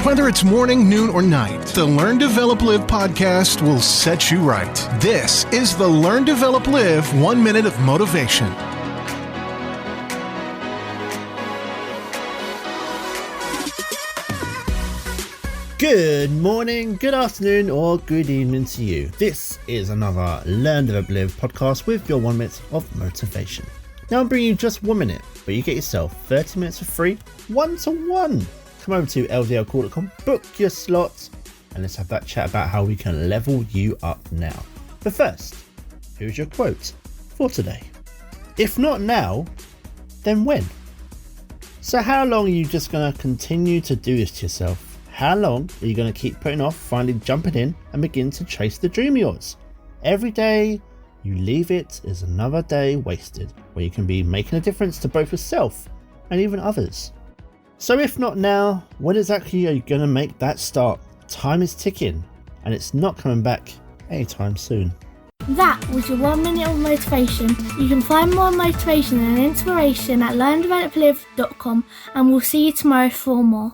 Whether it's morning, noon, or night, the Learn, Develop, Live podcast will set you right. This is the Learn, Develop, Live 1 Minute of Motivation. Good morning, good afternoon, or good evening to you. This is another Learn, Develop, Live podcast with your 1 minute of motivation. Now I'm bringing you just 1 minute, but you get yourself 30 minutes for free, 1-to-1. Come over to ldlcall.com, book your slots, and let's have that chat about how we can level you up now. But first, here's your quote for today. If not now, then when? So how long are you just going to continue to do this to yourself? How long are you going to keep putting off finally jumping in and begin to chase the dream of yours? Every day you leave it is another day wasted, where you can be making a difference to both yourself and even others. So if not now, when exactly are you going to make that start? Time is ticking and it's not coming back anytime soon. That was your 1 minute of motivation. You can find more motivation and inspiration at learndeveloplive.com, and we'll see you tomorrow for more.